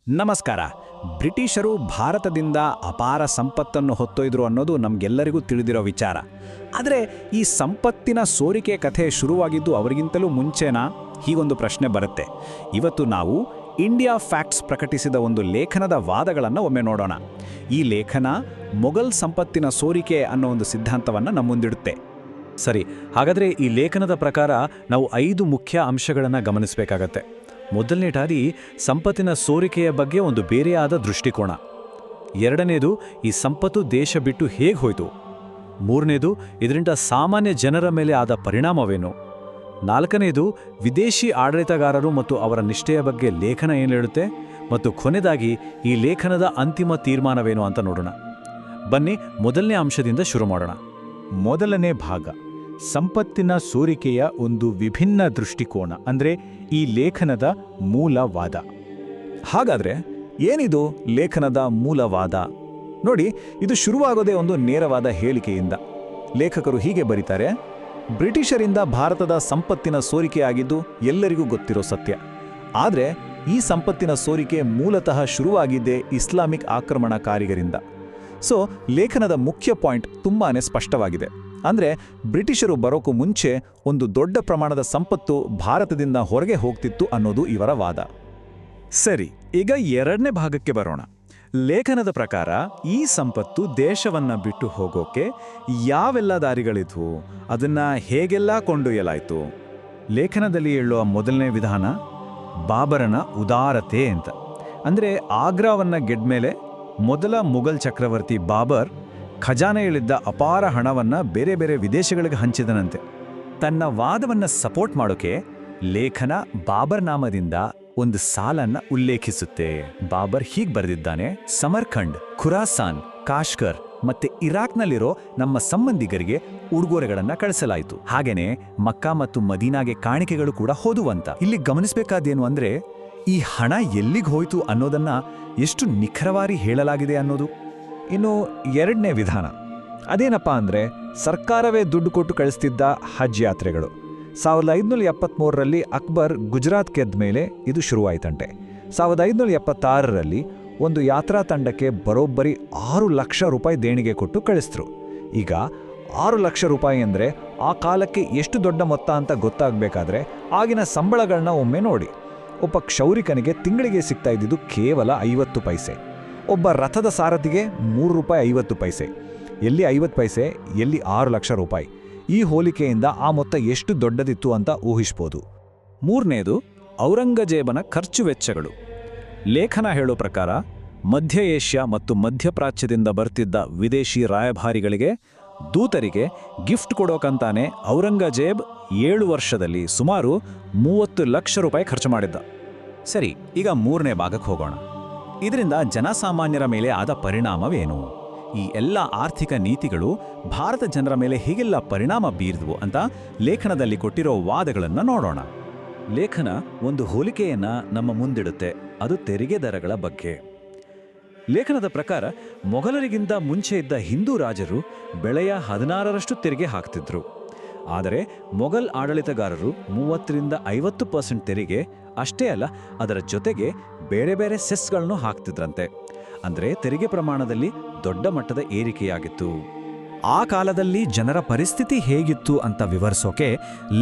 ನಮಸ್ಕಾರ. ಬ್ರಿಟಿಷರು ಭಾರತದಿಂದ ಅಪಾರ ಸಂಪತ್ತನ್ನು ಹೊತ್ತೊಯ್ದರು ಅನ್ನೋದು ನಮಗೆಲ್ಲರಿಗೂ ತಿಳಿದಿರೋ ವಿಚಾರ. ಆದರೆ ಈ ಸಂಪತ್ತಿನ ಸೋರಿಕೆ ಕಥೆ ಶುರುವಾಗಿದ್ದು ಅವರಿಗಿಂತಲೂ ಮುಂಚೆನಾ? ಹೀಗೊಂದು ಪ್ರಶ್ನೆ ಬರುತ್ತೆ. ಇವತ್ತು ನಾವು ಇಂಡಿಯಾ ಫ್ಯಾಕ್ಟ್ಸ್ ಪ್ರಕಟಿಸಿದ ಒಂದು ಲೇಖನದ ವಾದಗಳನ್ನು ಒಮ್ಮೆ ನೋಡೋಣ. ಈ ಲೇಖನ ಮೊಘಲ್ ಸಂಪತ್ತಿನ ಸೋರಿಕೆ ಅನ್ನೋ ಒಂದು ಸಿದ್ಧಾಂತವನ್ನು ನಮ್ಮ ಮುಂದಿಡುತ್ತೆ. ಸರಿ, ಹಾಗಾದರೆ ಈ ಲೇಖನದ ಪ್ರಕಾರ ನಾವು 5 ಮುಖ್ಯ ಅಂಶಗಳನ್ನು ಗಮನಿಸಬೇಕಾಗತ್ತೆ. ಮೊದಲನೇದಾಗಿ ಸಂಪತ್ತಿನ ಸೋರಿಕೆಯ ಬಗ್ಗೆ ಒಂದು ಬೇರೆಯಾದ ದೃಷ್ಟಿಕೋನ. ಎರಡನೇದು, ಈ ಸಂಪತ್ತು ದೇಶ ಬಿಟ್ಟು ಹೇಗೆ ಹೋಯಿತು. ಮೂರನೇದು, ಇದರಿಂದ ಸಾಮಾನ್ಯ ಜನರ ಮೇಲೆ ಆದ ಪರಿಣಾಮವೇನು. ನಾಲ್ಕನೇದು, ವಿದೇಶಿ ಆಡಳಿತಗಾರರು ಮತ್ತು ಅವರ ನಿಷ್ಠೆಯ ಬಗ್ಗೆ ಲೇಖನ ಏನು ಹೇಳುತ್ತೆ. ಮತ್ತು ಕೊನೆಯದಾಗಿ ಈ ಲೇಖನದ ಅಂತಿಮ ತೀರ್ಮಾನವೇನು ಅಂತ ನೋಡೋಣ. ಬನ್ನಿ ಮೊದಲನೇ ಅಂಶದಿಂದ ಶುರು ಮಾಡೋಣ. ಮೊದಲನೇ ಭಾಗ, ಸಂಪತ್ತಿನ ಸೋರಿಕೆಯ ಒಂದು ವಿಭಿನ್ನ ದೃಷ್ಟಿಕೋನ, ಅಂದರೆ ಈ ಲೇಖನದ ಮೂಲವಾದ. ಹಾಗಾದರೆ ಏನಿದು ಲೇಖನದ ಮೂಲವಾದ? ನೋಡಿ, ಇದು ಶುರುವಾಗೋದೇ ಒಂದು ನೇರವಾದ ಹೇಳಿಕೆಯಿಂದ. ಲೇಖಕರು ಹೀಗೆ ಬರೀತಾರೆ: ಬ್ರಿಟಿಷರಿಂದ ಭಾರತದ ಸಂಪತ್ತಿನ ಸೋರಿಕೆಯಾಗಿದ್ದು ಎಲ್ಲರಿಗೂ ಗೊತ್ತಿರೋ ಸತ್ಯ. ಆದರೆ ಈ ಸಂಪತ್ತಿನ ಸೋರಿಕೆ ಮೂಲತಃ ಶುರುವಾಗಿದ್ದೇ ಇಸ್ಲಾಮಿಕ್ ಆಕ್ರಮಣಕಾರಿಗರಿಂದ. ಸೊ ಲೇಖನದ ಮುಖ್ಯ ಪಾಯಿಂಟ್ ತುಂಬಾನೇ ಸ್ಪಷ್ಟವಾಗಿದೆ. ಅಂದರೆ ಬ್ರಿಟಿಷರು ಬರೋಕ್ಕೂ ಮುಂಚೆ ಒಂದು ದೊಡ್ಡ ಪ್ರಮಾಣದ ಸಂಪತ್ತು ಭಾರತದಿಂದ ಹೊರಗೆ ಹೋಗ್ತಿತ್ತು ಅನ್ನೋದು ಇವರ ವಾದ. ಸರಿ, ಈಗ ಎರಡನೇ ಭಾಗಕ್ಕೆ ಬರೋಣ. ಲೇಖನದ ಪ್ರಕಾರ ಈ ಸಂಪತ್ತು ದೇಶವನ್ನ ಬಿಟ್ಟು ಹೋಗೋಕೆ ಯಾವೆಲ್ಲ ದಾರಿಗಳಿದ್ವು, ಅದನ್ನ ಹೇಗೆಲ್ಲ ಕೊಂಡೊಯ್ಯಲಾಯಿತು. ಲೇಖನದಲ್ಲಿ ಹೇಳುವ ಮೊದಲನೇ ವಿಧಾನ ಬಾಬರನ ಉದಾರತೆ ಅಂತ. ಅಂದರೆ ಆಗ್ರಾವನ್ನ ಗೆದ್ಮೇಲೆ ಮೊದಲ ಮುಘಲ್ ಚಕ್ರವರ್ತಿ ಬಾಬರ್ ಖಜಾನೆಯಲ್ಲಿದ್ದ ಅಪಾರ ಹಣವನ್ನು ಬೇರೆ ಬೇರೆ ವಿದೇಶಗಳಿಗೆ ಹಂಚಿದನಂತೆ. ತನ್ನ ವಾದವನ್ನು ಸಪೋರ್ಟ್ ಮಾಡೋಕೆ ಲೇಖನ ಬಾಬರ್ ನಾಮದಿಂದ ಒಂದು ಸಾಲನ್ನ ಉಲ್ಲೇಖಿಸುತ್ತೆ. ಬಾಬರ್ ಹೀಗೆ ಬರೆದಿದ್ದಾನೆ: ಸಮರ್ಖಂಡ್, ಖುರಾಸಾನ್, ಕಾಶ್ಗರ್ ಮತ್ತೆ ಇರಾಕ್ನಲ್ಲಿರೋ ನಮ್ಮ ಸಂಬಂಧಿಗರಿಗೆ ಉಡುಗೊರೆಗಳನ್ನು ಕಳಿಸಲಾಯಿತು. ಹಾಗೇನೆ ಮಕ್ಕಾ ಮತ್ತು ಮದೀನಾಗೆ ಕಾಣಿಕೆಗಳು ಕೂಡ ಹೋದುವಂತ. ಇಲ್ಲಿ ಗಮನಿಸಬೇಕಾದೇನು ಅಂದ್ರೆ, ಈ ಹಣ ಎಲ್ಲಿಗೆ ಹೋಯ್ತು ಅನ್ನೋದನ್ನ ಎಷ್ಟು ನಿಖರವಾಗಿ ಹೇಳಲಾಗಿದೆ ಅನ್ನೋದು. ಇನ್ನು ಎರಡನೇ ವಿಧಾನ ಅದೇನಪ್ಪ ಅಂದರೆ, ಸರ್ಕಾರವೇ ದುಡ್ಡು ಕೊಟ್ಟು ಕಳಿಸ್ತಿದ್ದ ಹಜ್ ಯಾತ್ರೆಗಳು. 1573ರಲ್ಲಿ ಅಕ್ಬರ್ ಗುಜರಾತ್ ಗೆದ್ದ ಮೇಲೆ ಇದು ಶುರುವಾಯಿತಂತೆ. 1576ರಲ್ಲಿ ಒಂದು ಯಾತ್ರಾ ತಂಡಕ್ಕೆ ಬರೋಬ್ಬರಿ 6 ಲಕ್ಷ ರೂಪಾಯಿ ದೇಣಿಗೆ ಕೊಟ್ಟು ಕಳಿಸಿದ್ರು. ಈಗ 6 ಲಕ್ಷ ರೂಪಾಯಿ ಅಂದರೆ ಆ ಕಾಲಕ್ಕೆ ಎಷ್ಟು ದೊಡ್ಡ ಮೊತ್ತ ಅಂತ ಗೊತ್ತಾಗಬೇಕಾದ್ರೆ ಆಗಿನ ಸಂಬಳಗಳನ್ನ ಒಮ್ಮೆ ನೋಡಿ. ಒಬ್ಬ ಕ್ಷೌರಿಕನಿಗೆ ತಿಂಗಳಿಗೆ ಸಿಗ್ತಾ ಇದ್ದಿದ್ದು ಕೇವಲ 50 ಪೈಸೆ. ಒಬ್ಬ ರಥದ ಸಾರಥಿಗೆ 3 ರೂಪಾಯಿ 50 ಪೈಸೆ. ಎಲ್ಲಿ 50 ಪೈಸೆ, ಎಲ್ಲಿ 6 ಲಕ್ಷ ರೂಪಾಯಿ. ಈ ಹೋಲಿಕೆಯಿಂದ ಆ ಮೊತ್ತ ಎಷ್ಟು ದೊಡ್ಡದಿತ್ತು ಅಂತ ಊಹಿಸ್ಬೋದು. ಮೂರನೇದು, ಔರಂಗಜೇಬನ ಖರ್ಚು ವೆಚ್ಚಗಳು. ಲೇಖನ ಹೇಳೋ ಪ್ರಕಾರ ಮಧ್ಯ ಏಷ್ಯಾ ಮತ್ತು ಮಧ್ಯಪ್ರಾಚ್ಯದಿಂದ ಬರ್ತಿದ್ದ ವಿದೇಶಿ ರಾಯಭಾರಿಗಳಿಗೆ, ದೂತರಿಗೆ ಗಿಫ್ಟ್ ಕೊಡೋಕಂತಾನೆ ಔರಂಗಜೇಬ್ 7 ವರ್ಷದಲ್ಲಿ ಸುಮಾರು 30 ಲಕ್ಷ ರೂಪಾಯಿ ಖರ್ಚು ಮಾಡಿದ್ದ. ಸರಿ, ಈಗ ಮೂರನೇ ಭಾಗಕ್ಕೆ ಹೋಗೋಣ. ಇದರಿಂದ ಜನಸಾಮಾನ್ಯರ ಮೇಲೆ ಆದ ಪರಿಣಾಮವೇನು? ಈ ಎಲ್ಲ ಆರ್ಥಿಕ ನೀತಿಗಳು ಭಾರತ ಜನರ ಮೇಲೆ ಹೇಗೆಲ್ಲ ಪರಿಣಾಮ ಬೀರಿದ್ವು ಅಂತ ಲೇಖನದಲ್ಲಿ ಕೊಟ್ಟಿರೋ ವಾದಗಳನ್ನು ನೋಡೋಣ. ಲೇಖನ ಒಂದು ಹೋಲಿಕೆಯನ್ನ ನಮ್ಮ ಮುಂದಿಡುತ್ತೆ. ಅದು ತೆರಿಗೆ ದರಗಳ ಬಗ್ಗೆ. ಲೇಖನದ ಪ್ರಕಾರ ಮೊಘಲರಿಗಿಂತ ಮುಂಚೆ ಇದ್ದ ಹಿಂದೂ ರಾಜರು ಬೆಳೆಯ 16ರಷ್ಟು ತೆರಿಗೆ ಹಾಕ್ತಿದ್ರು. ಆದರೆ ಮೊಘಲ್ ಆಡಳಿತಗಾರರು 30ರಿಂದ 50% ತೆರಿಗೆ ಅಷ್ಟೇ ಅಲ್ಲ, ಅದರ ಜೊತೆಗೆ ಬೇರೆ ಬೇರೆ ಸೆಸ್ಗಳನ್ನು ಹಾಕ್ತಿದ್ರಂತೆ. ಅಂದರೆ ತೆರಿಗೆ ಪ್ರಮಾಣದಲ್ಲಿ ದೊಡ್ಡ ಮಟ್ಟದ ಏರಿಕೆಯಾಗಿತ್ತು. ಆ ಕಾಲದಲ್ಲಿ ಜನರ ಪರಿಸ್ಥಿತಿ ಹೇಗಿತ್ತು ಅಂತ ವಿವರಿಸೋಕೆ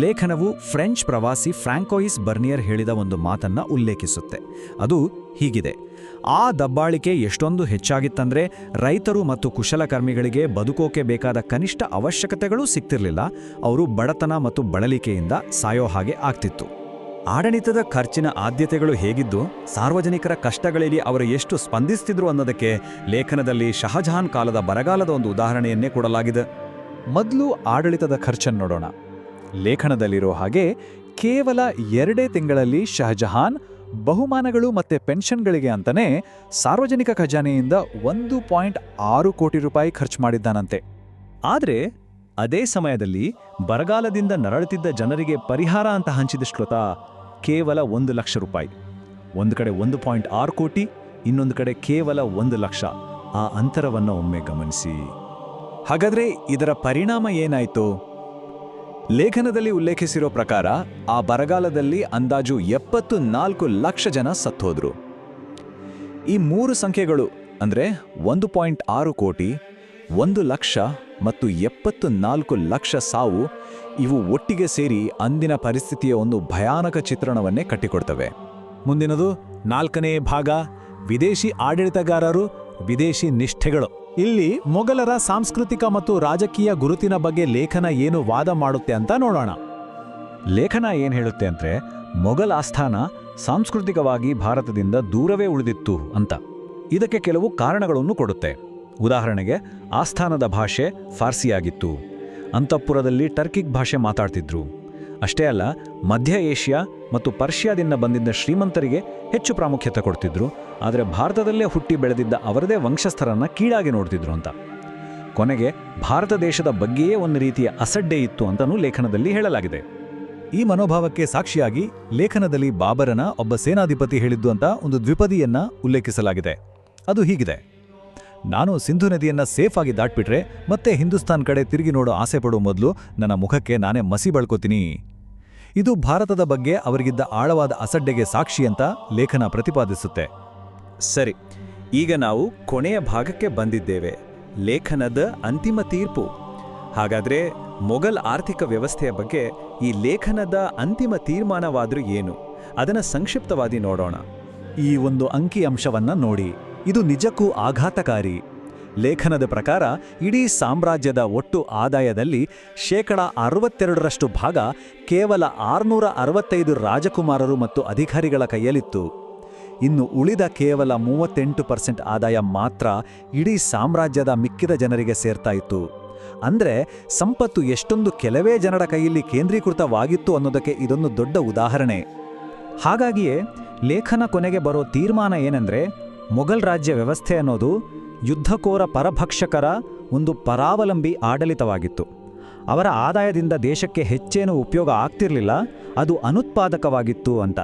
ಲೇಖನವು ಫ್ರೆಂಚ್ ಪ್ರವಾಸಿ ಫ್ರಾಂಕೋಯಿಸ್ ಬರ್ನಿಯರ್ ಹೇಳಿದ ಒಂದು ಮಾತನ್ನ ಉಲ್ಲೇಖಿಸುತ್ತೆ. ಅದು ಹೀಗಿದೆ: ಆ ದಬ್ಬಾಳಿಕೆ ಎಷ್ಟೊಂದು ಹೆಚ್ಚಾಗಿತ್ತಂದ್ರೆ ರೈತರು ಮತ್ತು ಕುಶಲಕರ್ಮಿಗಳಿಗೆ ಬದುಕೋಕೆ ಬೇಕಾದ ಕನಿಷ್ಠ ಅವಶ್ಯಕತೆಗಳೂ ಸಿಗ್ತಿರ್ಲಿಲ್ಲ. ಅವರು ಬಡತನ ಮತ್ತು ಬಳಲಿಕೆಯಿಂದ ಸಾಯೋ ಹಾಗೆ ಆಗ್ತಿತ್ತು. ಆಡಳಿತದ ಖರ್ಚಿನ ಆದ್ಯತೆಗಳು ಹೇಗಿದ್ದು, ಸಾರ್ವಜನಿಕರ ಕಷ್ಟಗಳಿಗೆ ಅವರು ಎಷ್ಟು ಸ್ಪಂದಿಸ್ತಿದ್ರು ಅನ್ನೋದಕ್ಕೆ ಲೇಖನದಲ್ಲಿ ಶಹಜಹಾನ್ ಕಾಲದ ಬರಗಾಲದ ಒಂದು ಉದಾಹರಣೆಯನ್ನೇ ಕೊಡಲಾಗಿದೆ. ಮೊದಲು ಆಡಳಿತದ ಖರ್ಚನ್ನು ನೋಡೋಣ. ಲೇಖನದಲ್ಲಿರೋ ಹಾಗೆ ಕೇವಲ 2 ತಿಂಗಳಲ್ಲಿ ಶಹಜಹಾನ್ ಬಹುಮಾನಗಳು ಮತ್ತೆ ಪೆನ್ಷನ್ಗಳಿಗೆ ಅಂತಾನೆ ಸಾರ್ವಜನಿಕ ಖಜಾನೆಯಿಂದ 1.6 ಕೋಟಿ ರೂಪಾಯಿ ಖರ್ಚು ಮಾಡಿದ್ದಾನಂತೆ. ಆದರೆ ಅದೇ ಸಮಯದಲ್ಲಿ ಬರಗಾಲದಿಂದ ನರಳುತ್ತಿದ್ದ ಜನರಿಗೆ ಪರಿಹಾರ ಅಂತ ಹಂಚಿದಷ್ಟೊತ್ತ ಕೇವಲ 1 ಲಕ್ಷ ರೂಪಾಯಿ. ಒಂದು ಕಡೆ 1.6 ಕೋಟಿ, ಇನ್ನೊಂದು ಕಡೆ ಕೇವಲ 1 ಲಕ್ಷ. ಆ ಅಂತರವನ್ನು ಒಮ್ಮೆ ಗಮನಿಸಿ. ಹಾಗಾದ್ರೆ ಇದರ ಪರಿಣಾಮ ಏನಾಯ್ತು? ಲೇಖನದಲ್ಲಿ ಉಲ್ಲೇಖಿಸಿರೋ ಪ್ರಕಾರ ಆ ಬರಗಾಲದಲ್ಲಿ ಅಂದಾಜು 74 ಲಕ್ಷ ಜನ ಸತ್ತೋದ್ರು. ಈ 3 ಸಂಖ್ಯೆಗಳು ಅಂದರೆ 1.6 ಕೋಟಿ, 1 ಲಕ್ಷ ಮತ್ತು 74 ಲಕ್ಷ ಸಾವು ಇವು ಒಟ್ಟಿಗೆ ಸೇರಿ ಅಂದಿನ ಪರಿಸ್ಥಿತಿಯ ಒಂದು ಭಯಾನಕ ಚಿತ್ರಣವನ್ನೇ ಕಟ್ಟಿಕೊಡ್ತವೆ. ಮುಂದಿನದು 4ನೇ ಭಾಗ, ವಿದೇಶಿ ಆಡಳಿತಗಾರರು, ವಿದೇಶಿ ನಿಷ್ಠೆಗಳು. ಇಲ್ಲಿ ಮೊಘಲರ ಸಾಂಸ್ಕೃತಿಕ ಮತ್ತು ರಾಜಕೀಯ ಗುರುತಿನ ಬಗ್ಗೆ ಲೇಖನ ಏನು ವಾದ ಮಾಡುತ್ತೆ ಅಂತ ನೋಡೋಣ. ಲೇಖನ ಏನು ಹೇಳುತ್ತೆ ಅಂದರೆ ಮೊಘಲ್ ಆಸ್ಥಾನ ಸಾಂಸ್ಕೃತಿಕವಾಗಿ ಭಾರತದಿಂದ ದೂರವೇ ಉಳಿದಿತ್ತು ಅಂತ. ಇದಕ್ಕೆ ಕೆಲವು ಕಾರಣಗಳನ್ನು ಕೊಡುತ್ತೆ. ಉದಾಹರಣೆಗೆ ಆಸ್ಥಾನದ ಭಾಷೆ ಫಾರ್ಸಿಯಾಗಿತ್ತು, ಅಂತಃಪುರದಲ್ಲಿ ಟರ್ಕಿಕ್ ಭಾಷೆ ಮಾತಾಡ್ತಿದ್ರು. ಅಷ್ಟೇ ಅಲ್ಲ, ಮಧ್ಯ ಏಷ್ಯಾ ಮತ್ತು ಪರ್ಷಿಯಾದಿಂದ ಬಂದಿದ್ದ ಶ್ರೀಮಂತರಿಗೆ ಹೆಚ್ಚು ಪ್ರಾಮುಖ್ಯತೆ ಕೊಡ್ತಿದ್ರು, ಆದರೆ ಭಾರತದಲ್ಲೇ ಹುಟ್ಟಿ ಬೆಳೆದಿದ್ದ ಅವರದೇ ವಂಶಸ್ಥರನ್ನ ಕೀಳಾಗಿ ನೋಡ್ತಿದ್ರು ಅಂತ. ಕೊನೆಗೆ ಭಾರತ ದೇಶದ ಬಗ್ಗೆಯೇ ಒಂದು ರೀತಿಯ ಅಸಡ್ಡೆ ಇತ್ತು ಅಂತಲೂ ಲೇಖನದಲ್ಲಿ ಹೇಳಲಾಗಿದೆ. ಈ ಮನೋಭಾವಕ್ಕೆ ಸಾಕ್ಷಿಯಾಗಿ ಲೇಖನದಲ್ಲಿ ಬಾಬರನ ಒಬ್ಬ ಸೇನಾಧಿಪತಿ ಹೇಳಿದ್ದು ಅಂತ ಒಂದು ದ್ವಿಪದಿಯನ್ನ ಉಲ್ಲೇಖಿಸಲಾಗಿದೆ. ಅದು ಹೀಗಿದೆ: ನಾನು ಸಿಂಧು ನದಿಯನ್ನ ಸೇಫ್ ಆಗಿ ದಾಟ್ಬಿಟ್ರೆ ಮತ್ತೆ ಹಿಂದೂಸ್ತಾನ್ ಕಡೆ ತಿರುಗಿ ನೋಡೋ ಆಸೆ ಪಡೋ ಮೊದಲು ನನ್ನ ಮುಖಕ್ಕೆ ನಾನೇ ಮಸಿ ಬಳ್ಕೋತೀನಿ. ಇದು ಭಾರತದ ಬಗ್ಗೆ ಅವರಿಗಿದ್ದ ಆಳವಾದ ಅಸಡ್ಡೆಗೆ ಸಾಕ್ಷಿ ಅಂತ ಲೇಖನ ಪ್ರತಿಪಾದಿಸುತ್ತೆ. ಸರಿ, ಈಗ ನಾವು ಕೊನೆಯ ಭಾಗಕ್ಕೆ ಬಂದಿದ್ದೇವೆ, ಲೇಖನದ ಅಂತಿಮ ತೀರ್ಪು. ಹಾಗಾದ್ರೆ ಮೊಘಲ್ ಆರ್ಥಿಕ ವ್ಯವಸ್ಥೆಯ ಬಗ್ಗೆ ಈ ಲೇಖನದ ಅಂತಿಮ ತೀರ್ಮಾನವಾದ್ರೂ ಏನು, ಅದನ್ನು ಸಂಕ್ಷಿಪ್ತವಾಗಿ ನೋಡೋಣ. ಈ ಒಂದು ಅಂಕಿ ಅಂಶವನ್ನ ನೋಡಿ, ಇದು ನಿಜಕ್ಕೂ ಆಘಾತಕಾರಿ. ಲೇಖನದ ಪ್ರಕಾರ ಇಡೀ ಸಾಮ್ರಾಜ್ಯದ ಒಟ್ಟು ಆದಾಯದಲ್ಲಿ 62% ಭಾಗ ಕೇವಲ 665 ರಾಜಕುಮಾರರು ಮತ್ತು ಅಧಿಕಾರಿಗಳ ಕೈಯಲ್ಲಿತ್ತು. ಇನ್ನು ಉಳಿದ ಕೇವಲ 38% ಆದಾಯ ಮಾತ್ರ ಇಡೀ ಸಾಮ್ರಾಜ್ಯದ ಮಿಕ್ಕಿದ ಜನರಿಗೆ ಸೇರ್ತಾ ಇತ್ತು. ಅಂದ್ರೆ ಸಂಪತ್ತು ಎಷ್ಟೊಂದು ಕೆಲವೇ ಜನರ ಕೈಯಲ್ಲಿ ಕೇಂದ್ರೀಕೃತವಾಗಿತ್ತು ಅನ್ನೋದಕ್ಕೆ ಇದೊಂದು ದೊಡ್ಡ ಉದಾಹರಣೆ. ಹಾಗಾಗಿಯೇ ಲೇಖನ ಕೊನೆಗೆ ಬರೋ ತೀರ್ಮಾನ ಏನಂದ್ರೆ, ಮೊಘಲ್ ರಾಜ್ಯ ವ್ಯವಸ್ಥೆ ಅನ್ನೋದು ಯುದ್ಧಕೋರ ಪರಭಕ್ಷಕರ ಒಂದು ಪರಾವಲಂಬಿ ಆಡಳಿತವಾಗಿತ್ತು. ಅವರ ಆದಾಯದಿಂದ ದೇಶಕ್ಕೆ ಹೆಚ್ಚೇನೂ ಉಪಯೋಗ ಆಗ್ತಿರ್ಲಿಲ್ಲ, ಅದು ಅನುತ್ಪಾದಕವಾಗಿತ್ತು ಅಂತ.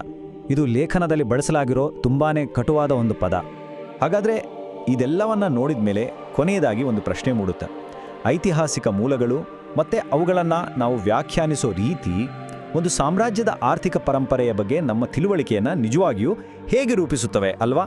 ಇದು ಲೇಖನದಲ್ಲಿ ಬಳಸಲಾಗಿರೋ ತುಂಬಾನೇ ಕಟುವಾದ ಒಂದು ಪದ. ಹಾಗಾದ್ರೆ ಇದೆಲ್ಲವನ್ನ ನೋಡಿದ ಮೇಲೆ ಕೊನೆಯದಾಗಿ ಒಂದು ಪ್ರಶ್ನೆ ಮೂಡುತ್ತೆ. ಐತಿಹಾಸಿಕ ಮೂಲಗಳು ಮತ್ತೆ ಅವುಗಳನ್ನು ನಾವು ವ್ಯಾಖ್ಯಾನಿಸೋ ರೀತಿ ಒಂದು ಸಾಮ್ರಾಜ್ಯದ ಆರ್ಥಿಕ ಪರಂಪರೆಯ ಬಗ್ಗೆ ನಮ್ಮ ತಿಳುವಳಿಕೆಯನ್ನು ನಿಜವಾಗಿಯೂ ಹೇಗೆ ರೂಪಿಸುತ್ತವೆ ಅಲ್ವಾ?